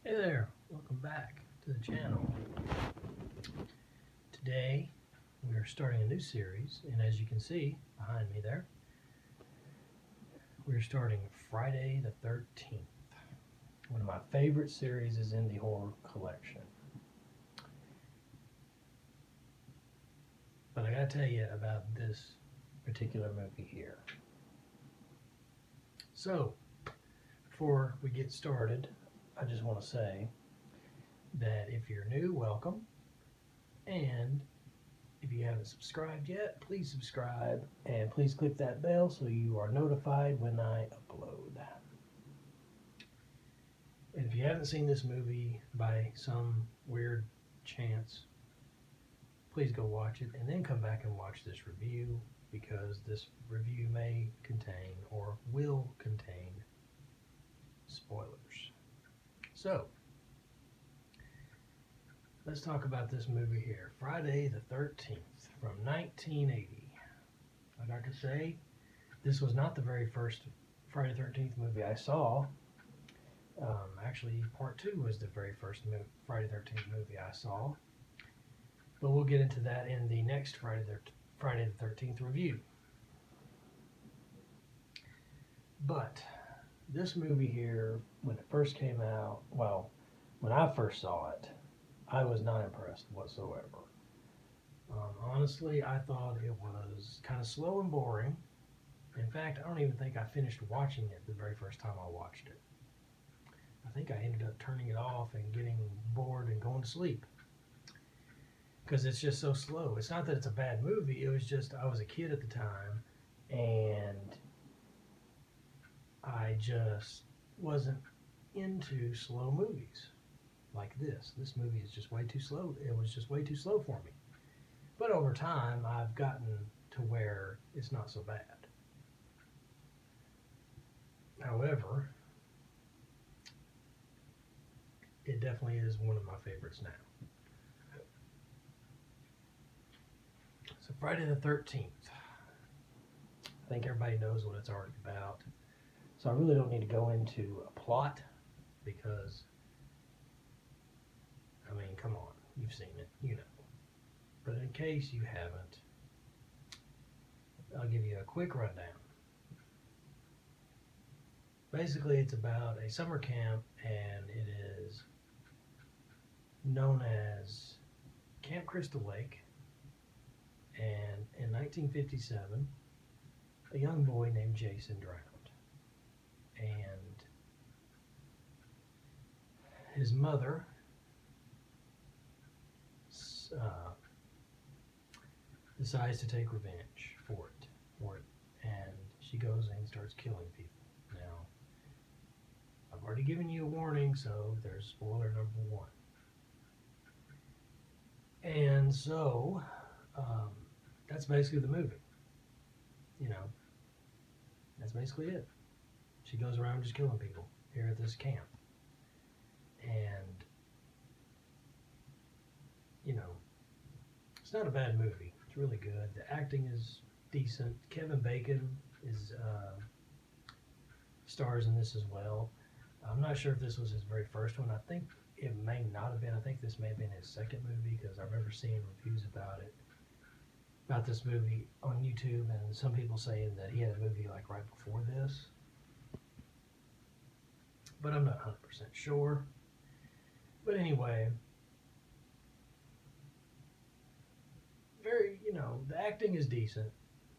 Hey there, welcome back to the channel. Today we are starting a new series, and as you can see behind me there, we're starting Friday the 13th. One of my favorite series is in the horror collection. But I gotta tell you about this particular movie here. So, before we get started, I just want to say that if you're new, welcome. And if you haven't subscribed yet, please subscribe and please click that bell so you are notified when I upload. And if you haven't seen this movie by some weird chance, please go watch it and then come back and watch this review, because this review may contain or will contain spoilers. So, let's talk about this movie here, Friday the 13th from 1980. I got to say, this was not the very first Friday the 13th movie I saw. Actually, part 2 was the very first Friday the 13th movie I saw. But we'll get into that in the next Friday the 13th review. But this movie here, when it first came out, well, when I first saw it, I was not impressed whatsoever. Honestly, I thought it was kind of slow and boring. In fact, I don't even think I finished watching it the very first time I watched it. I think I ended up turning it off and getting bored and going to sleep, because it's just so slow. It's not that it's a bad movie, it was just I was a kid at the time and I just wasn't into slow movies like this. This movie is just way too slow. It was just way too slow for me. But over time, I've gotten to where it's not so bad. However, it definitely is one of my favorites now. So Friday the 13th. I think everybody knows what it's already about. So I really don't need to go into a plot because, I mean, come on, you've seen it, you know. But in case you haven't, I'll give you a quick rundown. Basically, it's about a summer camp, and it is known as Camp Crystal Lake. And in 1957, a young boy named Jason drowned. And his mother decides to take revenge for it. And she goes and starts killing people. Now, I've already given you a warning, so there's spoiler number 1. And so, that's basically the movie. You know, that's basically it. She goes around just killing people here at this camp. And, you know, it's not a bad movie. It's really good. The acting is decent. Kevin Bacon is stars in this as well. I'm not sure if this was his very first one. I think it may not have been. I think this may have been his second movie, because I remember seeing reviews about this movie on YouTube, and some people saying that he had a movie like right before this. But I'm not 100% sure. But anyway, the acting is decent.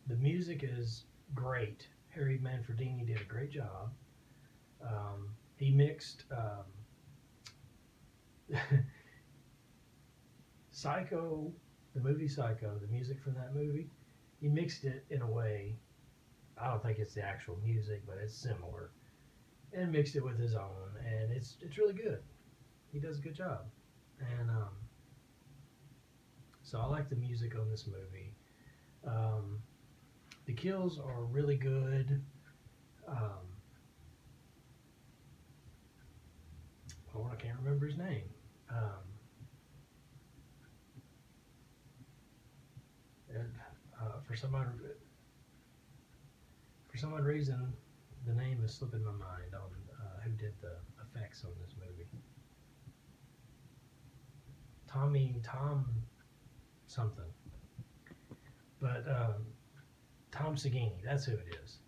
The music is great. Harry Manfredini did a great job. He mixed Psycho, the movie Psycho, the music from that movie. He mixed it in a way, I don't think it's the actual music, but it's similar, and mixed it with his own, and it's really good. He does a good job. And so I like the music on this movie. The kills are really good. I can't remember his name. And, for some odd reason, the name is slipping my mind on who did the effects on this movie. Tom something. But Tom Segini, that's who it is.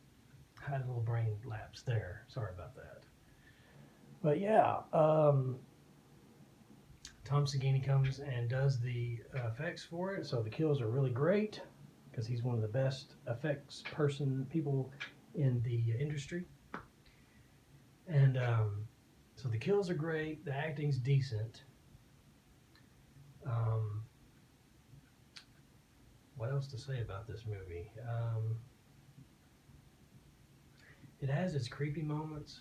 I had a little brain lapse there. Sorry about that. But yeah, Tom Segini comes and does the effects for it. So the kills are really great because he's one of the best effects people in the industry. And so the kills are great. The acting's decent. What else to say about this movie? It has its creepy moments.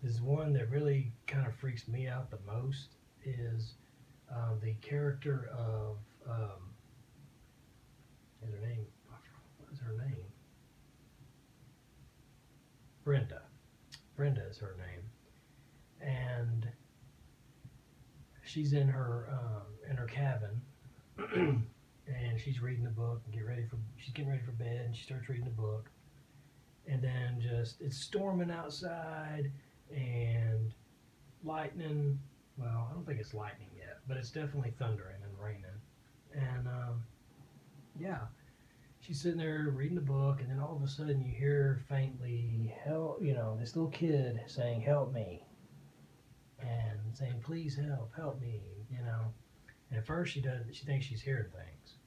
There's one that really kind of freaks me out the most is the character of what is her name? Brenda. Brenda is her name, and she's in her cabin, and she's reading a book and she's getting ready for bed, and she starts reading the book, and then it's storming outside and lightning. Well, I don't think it's lightning yet, but it's definitely thundering and raining, and yeah. She's sitting there reading the book, and then all of a sudden you hear faintly, "Help!" This little kid saying, "Help me," and saying, "Please help me." And at first she thinks she's hearing things,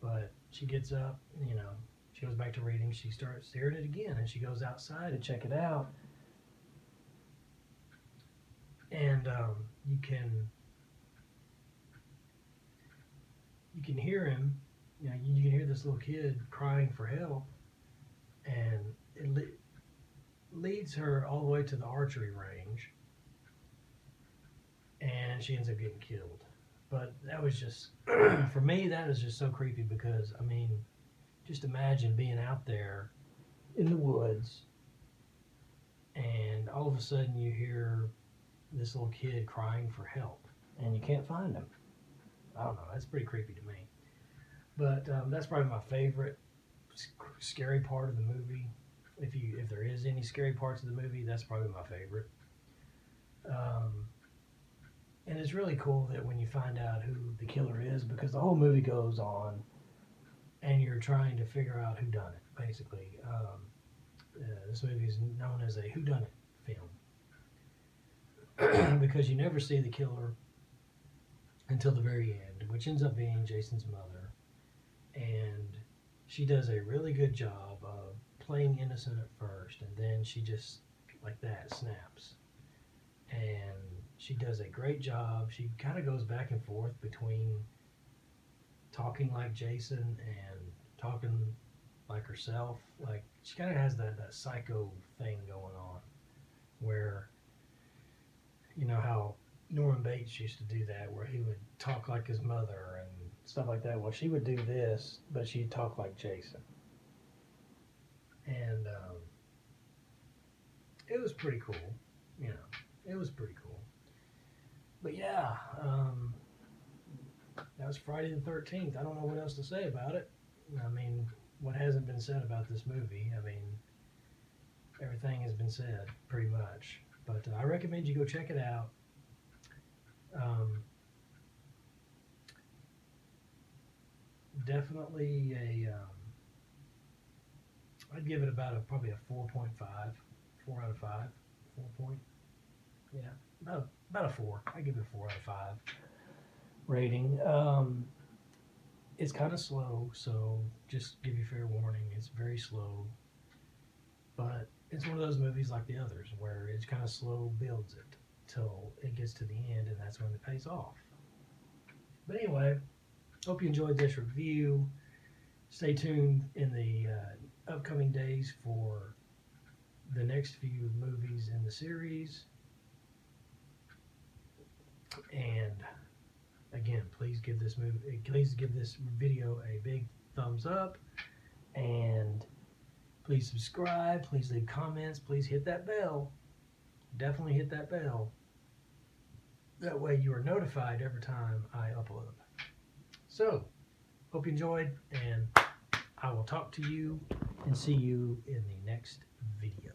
but she gets up, she goes back to reading. She starts hearing it again, and she goes outside to check it out, and you can hear him. You can hear this little kid crying for help, and it leads her all the way to the archery range, and she ends up getting killed. But that was just, for me, that is just so creepy because, just imagine being out there in the woods, and all of a sudden you hear this little kid crying for help, and you can't find him. I don't know, that's pretty creepy to me. But that's probably my favorite scary part of the movie. If there is any scary parts of the movie, that's probably my favorite. And it's really cool that when you find out who the killer is, because the whole movie goes on, and you're trying to figure out who done it. Basically, this movie is known as a whodunit film because you never see the killer until the very end, which ends up being Jason's mother. And she does a really good job of playing innocent at first, and then she just, like that, snaps. And she does a great job. She kind of goes back and forth between talking like Jason and talking like herself. Like, she kind of has that psycho thing going on, where, how Norman Bates used to do that, where he would talk like his mother and stuff like that. Well, she would do this, but she'd talk like Jason. And it was pretty cool. It was pretty cool. But yeah, that was Friday the 13th. I don't know what else to say about it. What hasn't been said about this movie? Everything has been said, pretty much. But I recommend you go check it out. Definitely I'd give it probably a 4.5, 4 out of 5, 4 point, yeah, about a 4. I give it a 4 out of 5 rating. It's kind of slow, so just give you fair warning. It's very slow, but it's one of those movies like the others where it's kind of slow builds it till it gets to the end, and that's when it pays off. But anyway, hope you enjoyed this review. Stay tuned in the upcoming days for the next few movies in the series. And again, please give this video a big thumbs up, and please subscribe, please leave comments, please hit that bell. Definitely hit that bell. That way you are notified every time I upload. So, hope you enjoyed, and I will talk to you and see you in the next video.